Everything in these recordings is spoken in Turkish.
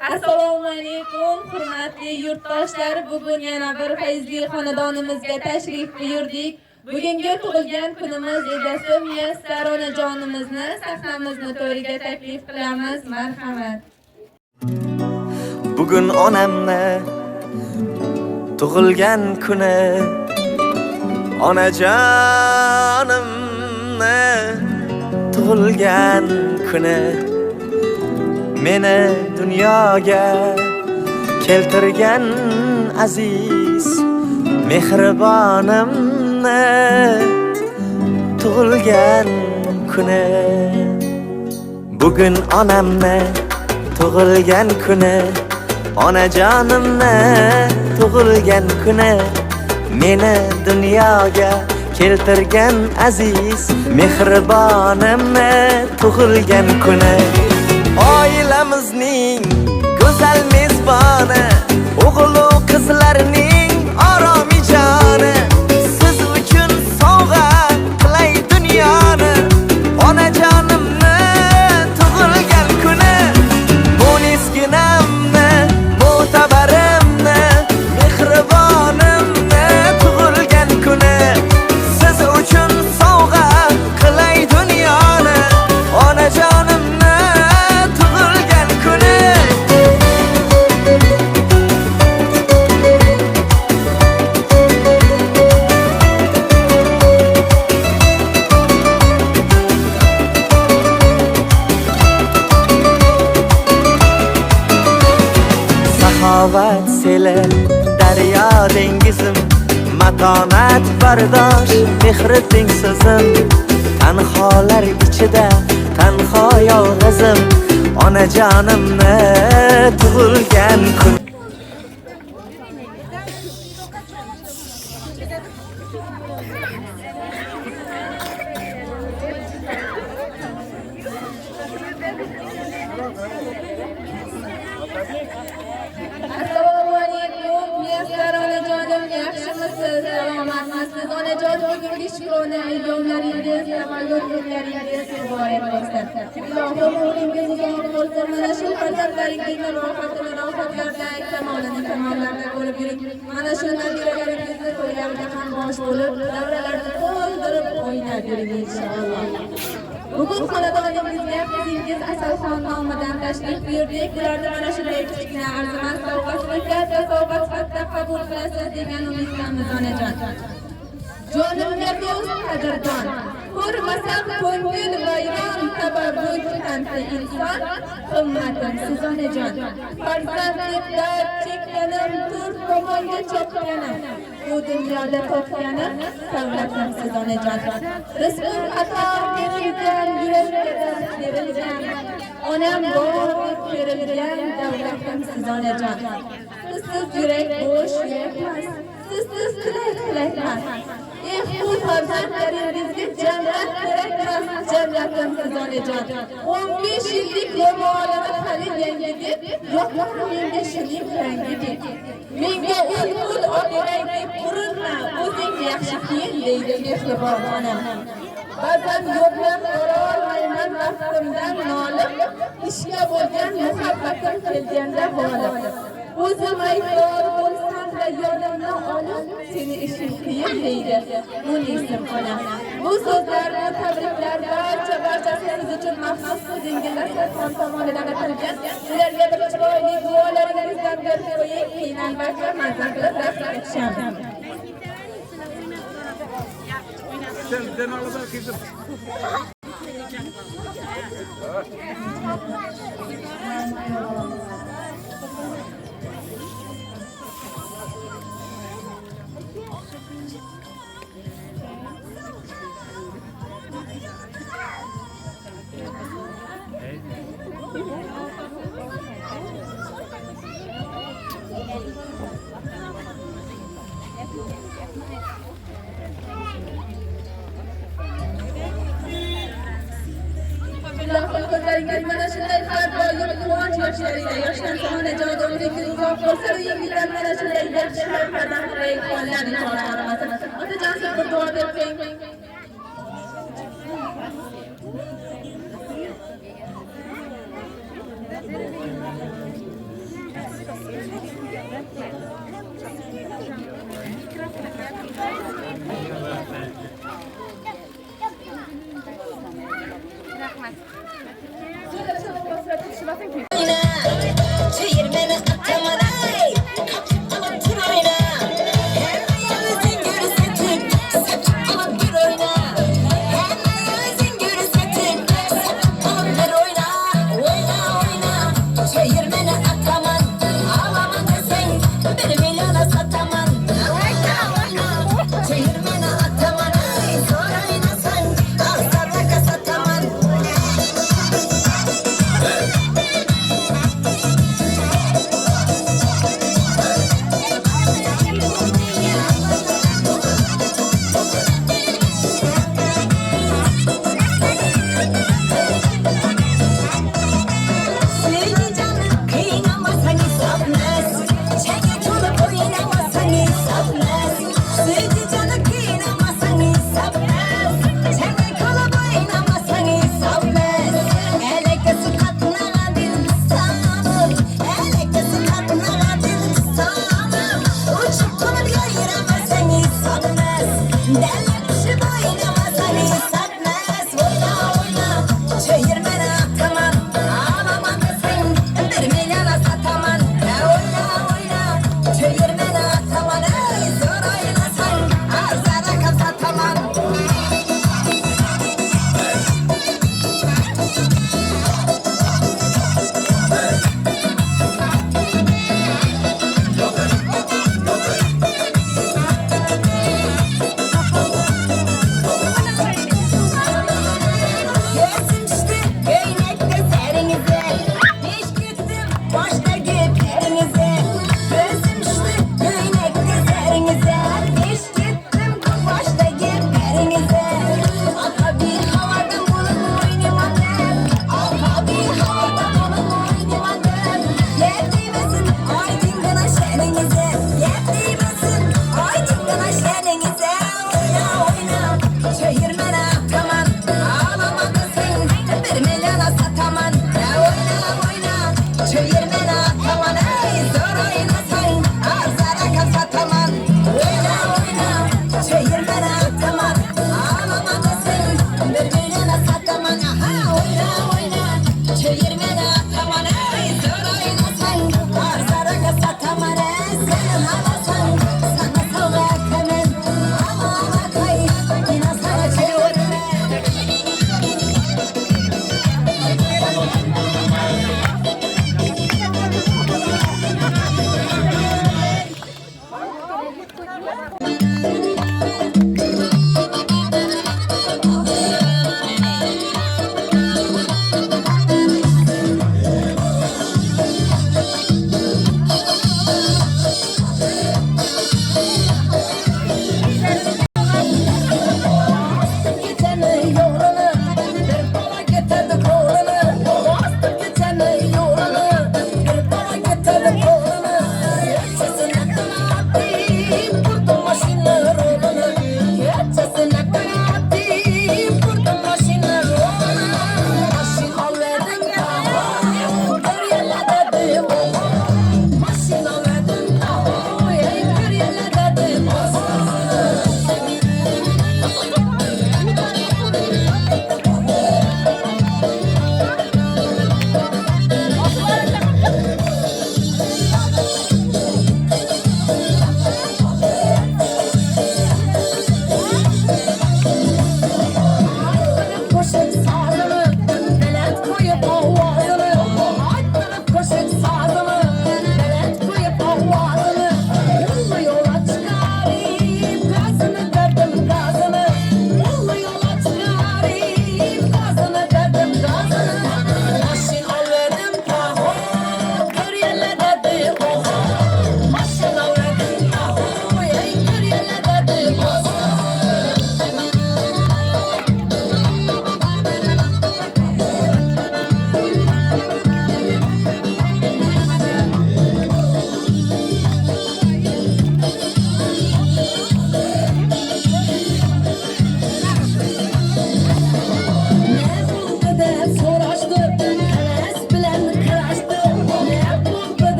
Assalomu alaykum, hurmatli yurtdoshlar. Bugun yana bir fayzli xonadonimizga tashrif buyurdik. Bugungi tug'ilgan kunimiz egasi Muyassar onajonimizni sahnamizni to'riga taklif qilamiz. Marhamat. Bugun onamni tug'ilgan kuni, onajonimni tug'ilgan kuni, meni dunyoga keltirgan aziz mehribonimni tug'ilgan kuni. Bugun onamni tug'ilgan kuni, onajonimni tug'ilgan kuni, meni dunyoga keltirgan aziz mehribonimni tug'ilgan kuni. Oilamizning go'zal mezboni, o'g'il-u qizlarning oromijoni, siz uchun sovg'a qilay dunyoni. Onajonimni tug'ilgan kuni, bu neskinamni, mo'tabarimni, mehribonimni tug'ilgan kuni, siz uchun sovg'a qilay dunyoni. Onajonimni tug'ilgan kuni. Saxovat seli, daryo dengizim, matonat bardosh, mehri tengsizim. Tanholar ichida tanho yolg'izim, onajonimni tug'ilgan kun. Assalomu alaykum, Muyassar onajonim, yaxshimisiz? Salomatmisiz? Onajon, bugungi shukrona ayyomlaringiz, tavallud kunlaringiz muborak bo'lsin. Ilohim umringizga umr bo'lsin. Mana shu farzandlaringizni rohatini rohatlarda, kamolini kamollarda ko'rib yuring. Mana shu nabiralaringizni to'ylarga ham bosh bo'lib, davralarni to'ldirib o'ynab yuring inshaalloh. Bugun xonadonimizga qizingiz Asalxon nomidan tashrif buyurdik. Ularni mana shunday kichkina arzimas sovg'asini katta sovg'a sifatida qabul qilasiz degan umiddamiz onajon. Jonimga do'st qadrdon, ko'rmasam ko'ngil vayron, tabarruk tanti inson, qimmatimsiz onajon. Farzandlik dard chekkanim, tur tomonga chopganim, bu dunyoda topganim, savlatimsiz onajon. Rizqim ato berilgan, yurakka dard berilgan, onam bor berilgan, davlatimsiz onajon. Sizsiz yurak bo'sh yurakmas, sizsiz tilak-tilakmas. Bu farzandlaringizga jannat kerakmas, jannatimsiz onajon. 15 yillik ro'molini hali yangi deb, yo'qlar menga shirin rangi deb. Menga ul-ul oberang deb urinma, o'zing yaxshi kiyin deydi mehribon onam. Ba'zan yo'qlab borolmayman vaqtimdan nolib, ishga bo'lgan muhabbatim kelganda g'olib. O'zim aybdor bo'lsam-da yodimni olib, seni ishing qiyin deydi munisib onam. Bu so'zlarni, tabriklar barchasiz uchun maxsus so'zingizlar ham tomonidan atalgan. Sizlarga bir chiroyli duolaringizdan berib qo'ying, qiynalmasa mazza qilib dars o'tishamiz. Sen alıp kızım. Ko'zlaringiz mana shunday har doim quvonch yoshlarida, yoshdan onajon umringiz uzoq bo'lsin, uyingizdan mana shunday yaxshi qadam qo'yganlar inshaalloh aramasin. Otajon, siz bir duo berib qo'ying. Çayırmeni ataman ay, kapıp alıp tur oyna. Hemen zingiri setin, sapıp alıp bir oyna. Hemen zingiri setin, sapıp alıp bir oyna. Oyna oyna, çayırmeni ataman, ağlama desen beni milyona sataman. Oyna oyna, çayırmeni ataman.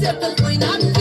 serpil o'ynab